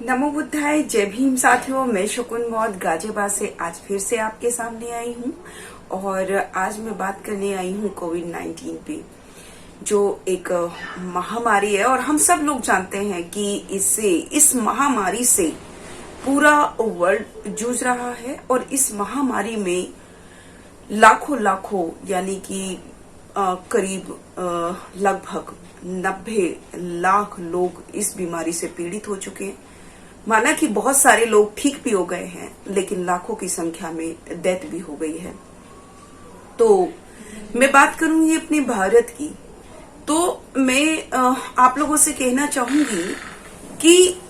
नमो बुद्धाय। जय भीम साथियों, मैं शकुन मौत गाजियाबाद से आज फिर से आपके सामने आई हूँ और आज मैं बात करने आई हूँ कोविड-19 पे, जो एक महामारी है और हम सब लोग जानते हैं कि इस महामारी से पूरा वर्ल्ड जूझ रहा है और इस महामारी में लाखों यानी कि करीब लगभग 90 लाख लोग इस बीमारी से पीड़ित हो चुके हैं। माना कि बहुत सारे लोग ठीक भी हो गए हैं, लेकिन लाखों की संख्या में डेथ भी हो गई है। तो मैं बात करूंगी अपने भारत की। तो मैं आप लोगों से कहना चाहूंगी कि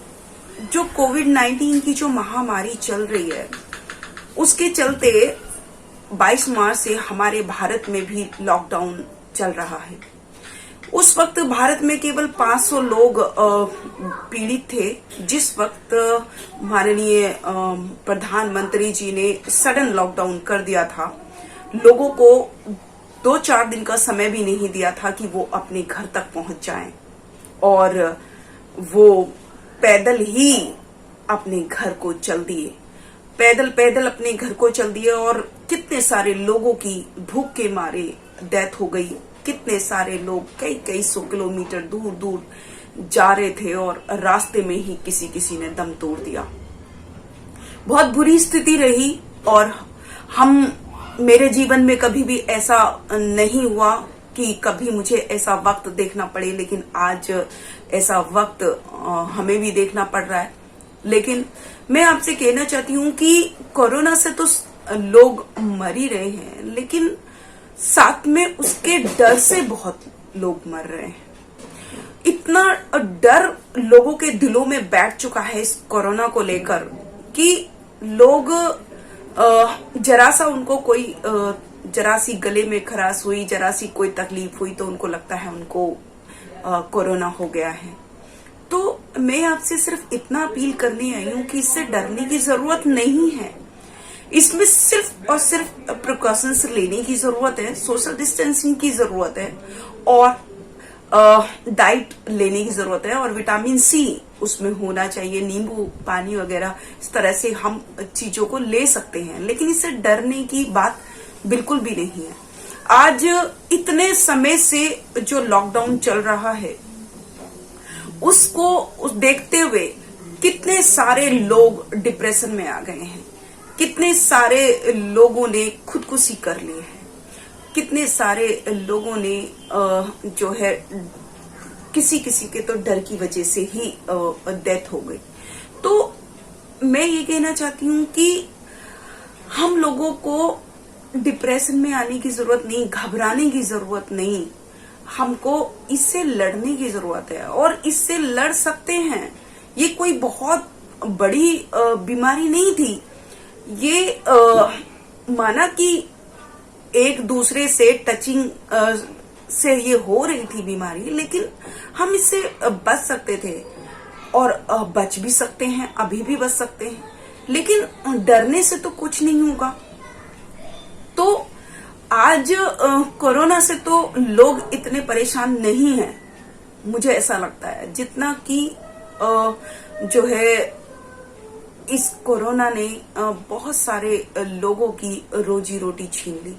जो कोविड-19 की जो महामारी चल रही है, उसके चलते 22 मार्च से हमारे भारत में भी लॉकडाउन चल रहा है। उस वक्त भारत में केवल 500 लोग पीड़ित थे, जिस वक्त माननीय प्रधानमंत्री जी ने सडन लॉकडाउन कर दिया था। लोगों को 2-4 दिन का समय भी नहीं दिया था कि वो अपने घर तक पहुंच जाएं और वो पैदल ही अपने घर को चल दिए, पैदल अपने घर को चल दिए। और कितने सारे लोगों की भूख के मारे डेथ हो गई। कितने सारे लोग कई सौ किलोमीटर दूर जा रहे थे और रास्ते में ही किसी ने दम तोड़ दिया। बहुत बुरी स्थिति रही और मेरे जीवन में कभी भी ऐसा नहीं हुआ कि कभी मुझे ऐसा वक्त देखना पड़े, लेकिन आज ऐसा वक्त हमें भी देखना पड़ रहा है। लेकिन मैं आपसे कहना चाहती हूँ कि कोरोना से तो लोग मर ही रहे हैं, लेकिन साथ में उसके डर से बहुत लोग मर रहे हैं। इतना डर लोगों के दिलों में बैठ चुका है इस कोरोना को लेकर कि लोग जरा सा उनको कोई जरा सी गले में खराश हुई, जरा सी कोई तकलीफ हुई तो उनको लगता है उनको कोरोना हो गया है। तो मैं आपसे सिर्फ इतना अपील करने आई हूँ कि इससे डरने की जरूरत नहीं है। इसमें सिर्फ और सिर्फ प्रिकॉशंस लेने की जरूरत है, सोशल डिस्टेंसिंग की जरूरत है और डाइट लेने की जरूरत है और विटामिन सी उसमें होना चाहिए, नींबू पानी वगैरह। इस तरह से हम चीजों को ले सकते हैं, लेकिन इससे डरने की बात बिल्कुल भी नहीं है। आज इतने समय से जो लॉकडाउन चल रहा है, उसको देखते हुए कितने सारे लोग डिप्रेशन में आ गए हैं, कितने सारे लोगों ने खुदकुशी कर ली है, कितने सारे लोगों ने जो है किसी के तो डर की वजह से ही डेथ हो गई। तो मैं ये कहना चाहती हूँ कि हम लोगों को डिप्रेशन में आने की जरूरत नहीं, घबराने की जरूरत नहीं। हमको इससे लड़ने की जरूरत है और इससे लड़ सकते हैं। ये कोई बहुत बड़ी बीमारी नहीं थी। ये माना कि एक दूसरे से टचिंग से ये हो रही थी बीमारी, लेकिन हम इससे बच सकते थे और बच भी सकते हैं, अभी भी बच सकते हैं। लेकिन डरने से तो कुछ नहीं होगा। तो आज कोरोना से तो लोग इतने परेशान नहीं हैं, मुझे ऐसा लगता है, जितना कि जो है इस कोरोना ने बहुत सारे लोगों की रोजी रोटी छीन ली।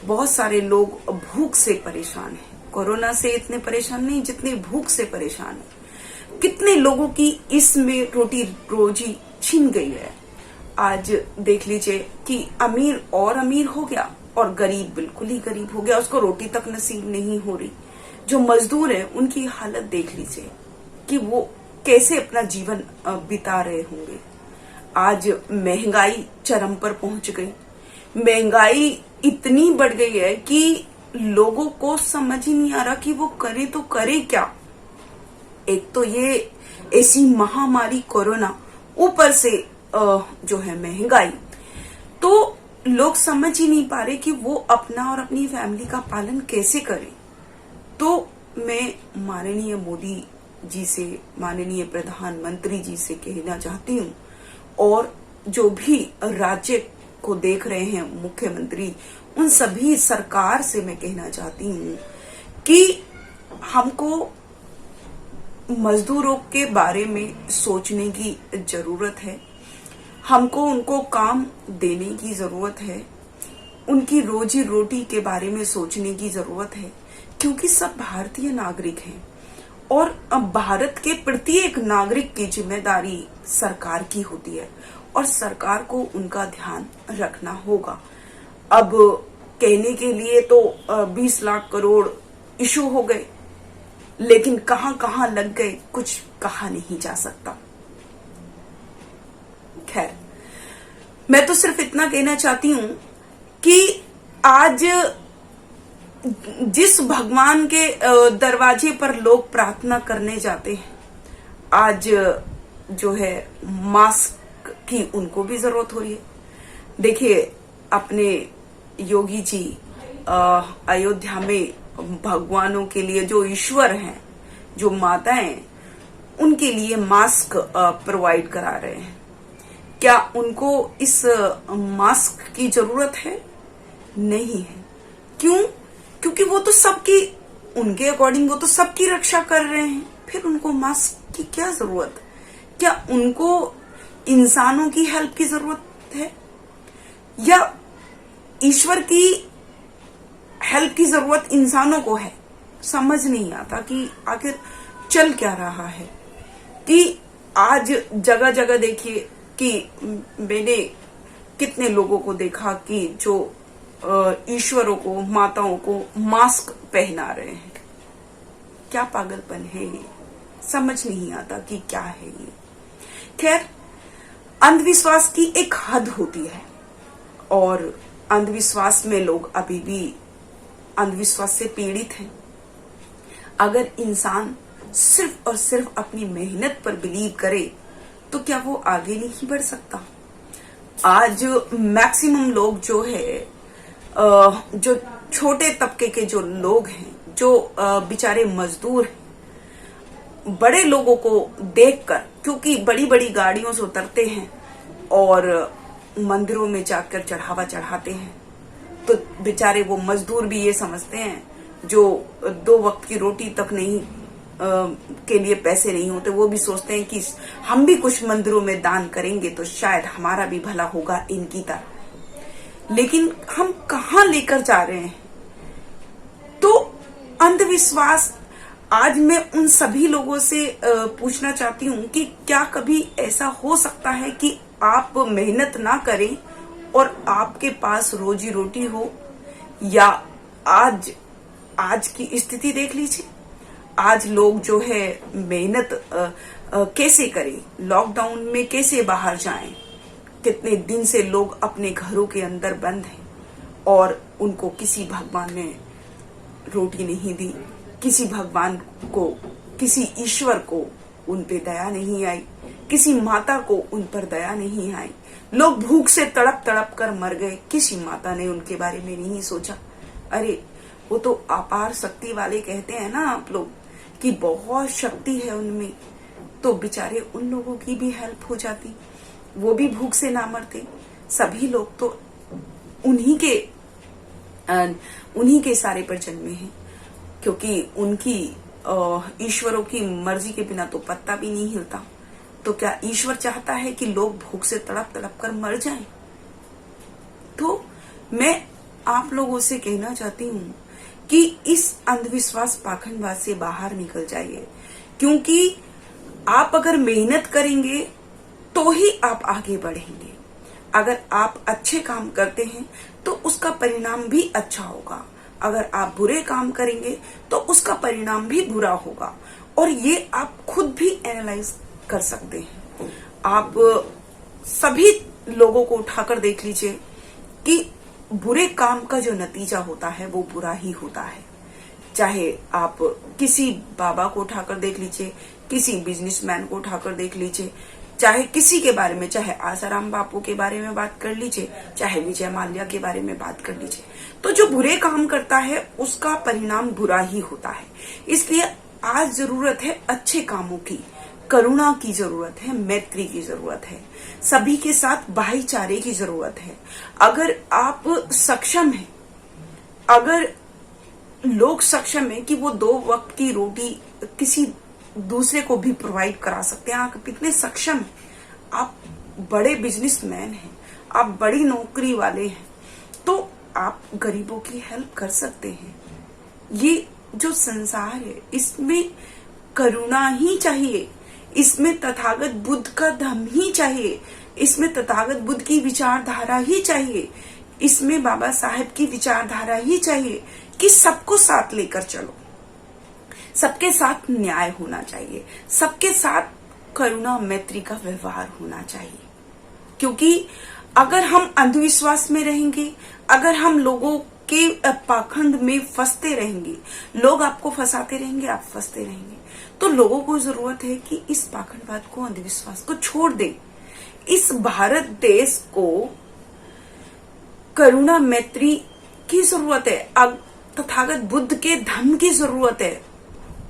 बहुत सारे लोग भूख से परेशान हैं। कोरोना से इतने परेशान नहीं जितने भूख से परेशान हैं। कितने लोगों की इसमें रोजी छीन गई है। आज देख लीजिए कि अमीर और अमीर हो गया और गरीब बिल्कुल ही गरीब हो गया, उसको रोटी तक नसीब नहीं हो रही। जो मजदूर है उनकी हालत देख लीजिए कि वो कैसे अपना जीवन बिता रहे होंगे। आज महंगाई चरम पर पहुंच गई। महंगाई इतनी बढ़ गई है कि लोगों को समझ ही नहीं आ रहा कि वो करे तो करे क्या। एक तो ये ऐसी महामारी कोरोना, ऊपर से जो है महंगाई, तो लोग समझ ही नहीं पा रहे कि वो अपना और अपनी फैमिली का पालन कैसे करें। तो मैं माननीय मोदी जी से, माननीय प्रधानमंत्री जी से कहना चाहती हूँ और जो भी राज्य को देख रहे हैं मुख्यमंत्री, उन सभी सरकार से मैं कहना चाहती हूँ कि हमको मजदूरों के बारे में सोचने की जरूरत है। हमको उनको काम देने की जरूरत है। उनकी रोजी रोटी के बारे में सोचने की जरूरत है, क्योंकि सब भारतीय नागरिक हैं और अब भारत के प्रत्येक नागरिक की जिम्मेदारी सरकार की होती है और सरकार को उनका ध्यान रखना होगा। अब कहने के लिए तो 20 लाख करोड़ इशू हो गए, लेकिन कहां कहां लग गए कुछ कहा नहीं जा सकता। खैर, मैं तो सिर्फ इतना कहना चाहती हूं कि आज जिस भगवान के दरवाजे पर लोग प्रार्थना करने जाते हैं, आज जो है मास्क की उनको भी जरूरत हो रही है। देखिए, अपने योगी जी अयोध्या में भगवानों के लिए, जो ईश्वर हैं, जो माताएं, उनके लिए मास्क प्रोवाइड करा रहे हैं। क्या उनको इस मास्क की जरूरत है? नहीं है। क्यों? क्योंकि वो तो सबकी, उनके अकॉर्डिंग वो तो सबकी रक्षा कर रहे हैं। फिर उनको मास्क की क्या जरूरत? क्या उनको इंसानों की हेल्प की जरूरत है या ईश्वर की हेल्प की जरूरत इंसानों को है? समझ नहीं आता कि आखिर चल क्या रहा है। कि आज जगह जगह देखिए कि मैंने कितने लोगों को देखा कि जो ईश्वरों को, माताओं को मास्क पहना रहे हैं। क्या पागलपन है ये? समझ नहीं आता कि क्या है ये। खैर, अंधविश्वास की एक हद होती है और अंधविश्वास में लोग अभी भी अंधविश्वास से पीड़ित हैं। अगर इंसान सिर्फ और सिर्फ अपनी मेहनत पर बिलीव करे तो क्या वो आगे नहीं बढ़ सकता? आज मैक्सिमम लोग जो है, जो छोटे तबके के जो लोग हैं, जो बेचारे मजदूर हैं, बड़े लोगों को देखकर, क्योंकि बड़ी बड़ी गाड़ियों से उतरते हैं और मंदिरों में जाकर चढ़ावा चढ़ाते हैं, तो बेचारे वो मजदूर भी ये समझते हैं, जो 2 वक्त की रोटी तक नहीं के लिए पैसे नहीं होते, वो भी सोचते हैं कि हम भी कुछ मंदिरों में दान करेंगे तो शायद हमारा भी भला होगा इनकी तरह। लेकिन हम कहां लेकर जा रहे हैं? तो अंधविश्वास, आज मैं उन सभी लोगों से पूछना चाहती हूं कि क्या कभी ऐसा हो सकता है कि आप मेहनत ना करें और आपके पास रोजी रोटी हो? या आज की स्थिति देख लीजिए। आज लोग जो है मेहनत कैसे करें, लॉकडाउन में कैसे बाहर जाएं? कितने दिन से लोग अपने घरों के अंदर बंद हैं और उनको किसी भगवान ने रोटी नहीं दी, किसी भगवान को, किसी ईश्वर को उन पे दया नहीं आई, किसी माता को उन पर दया नहीं आई। लोग भूख से तड़प तड़प कर मर गए, किसी माता ने उनके बारे में नहीं सोचा। अरे, वो तो अपार शक्ति वाले कहते हैं ना आप लोग कि बहुत शक्ति है उनमें, तो बेचारे उन लोगों की भी हेल्प हो जाती, वो भी भूख से ना मरते। सभी लोग तो उन्हीं के सारे पर जन्मे हैं, क्योंकि उनकी ईश्वरों की मर्जी के बिना तो पत्ता भी नहीं हिलता। तो क्या ईश्वर चाहता है कि लोग भूख से तड़प तड़प कर मर जाएं? तो मैं आप लोगों से कहना चाहती हूँ कि इस अंधविश्वास पाखंडवाद से बाहर निकल जाइए, क्योंकि आप अगर मेहनत करेंगे तो ही आप आगे बढ़ेंगे। अगर आप अच्छे काम करते हैं तो उसका परिणाम भी अच्छा होगा। अगर आप बुरे काम करेंगे तो उसका परिणाम भी बुरा होगा, और ये आप खुद भी एनालाइज कर सकते हैं। आप सभी लोगों को उठाकर देख लीजिए कि बुरे काम का जो नतीजा होता है वो बुरा ही होता है। चाहे आप किसी बाबा को उठाकर देख लीजिए, किसी बिजनेसमैन को उठाकर देख लीजिए, चाहे किसी के बारे में, चाहे आसाराम बापू के बारे में बात कर लीजिए, चाहे विजय माल्या के बारे में बात कर लीजिए, तो जो बुरे काम करता है उसका परिणाम बुरा ही होता है। इसलिए आज जरूरत है अच्छे कामों की, करुणा की जरूरत है, मैत्री की जरूरत है, सभी के साथ भाईचारे की जरूरत है। अगर आप सक्षम हैं, अगर लोग सक्षम हैं कि वो 2 वक्त की रोटी किसी दूसरे को भी प्रोवाइड करा सकते हैं। आप इतने सक्षम हैं, आप बड़े बिजनेसमैन हैं, आप बड़ी नौकरी वाले हैं, तो आप गरीबों की हेल्प कर सकते हैं। ये जो संसार है इसमें करुणा ही चाहिए, इसमें तथागत बुद्ध का धम्म ही चाहिए, इसमें तथागत बुद्ध की विचारधारा ही चाहिए, इसमें बाबा साहेब की विचारधारा ही चाहिए कि सबको साथ लेकर चलो, सबके साथ न्याय होना चाहिए, सबके साथ करुणा मैत्री का व्यवहार होना चाहिए। क्योंकि अगर हम अंधविश्वास में रहेंगे, अगर हम लोगों के पाखंड में फंसते रहेंगे, लोग आपको फंसाते रहेंगे, आप फंसते रहेंगे, तो लोगों को जरूरत है कि इस पाखंडवाद को, अंधविश्वास को छोड़ दें। इस भारत देश को करुणा मैत्री की जरूरत है, तथागत बुद्ध के धम्म की जरूरत है,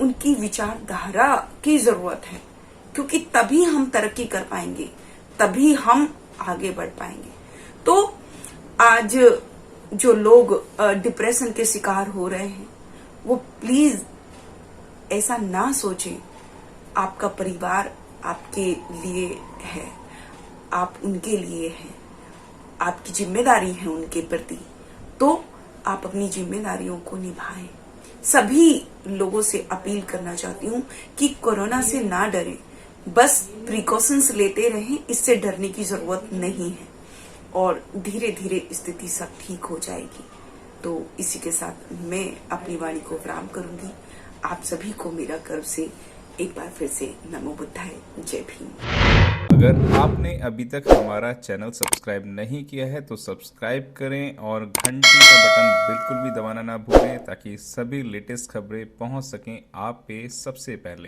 उनकी विचारधारा की जरूरत है, क्योंकि तभी हम तरक्की कर पाएंगे, तभी हम आगे बढ़ पाएंगे। तो आज जो लोग डिप्रेशन के शिकार हो रहे हैं, वो प्लीज ऐसा ना सोचें। आपका परिवार आपके लिए है, आप उनके लिए हैं, आपकी जिम्मेदारी है उनके प्रति, तो आप अपनी जिम्मेदारियों को निभाएं। सभी लोगों से अपील करना चाहती हूँ कि कोरोना से ना डरें, बस प्रिकॉशंस लेते रहें, इससे डरने की जरूरत नहीं है और धीरे धीरे स्थिति सब ठीक हो जाएगी। तो इसी के साथ मैं अपनी वाणी को विराम करूंगी। आप सभी को मेरा गर्व से एक बार फिर से नमो बुद्धाय, जय भीम। अगर आपने अभी तक हमारा चैनल सब्सक्राइब नहीं किया है तो सब्सक्राइब करें और घंटी का बटन बिल्कुल भी दबाना ना भूलें, ताकि सभी लेटेस्ट खबरें पहुंच सकें आप पे सबसे पहले।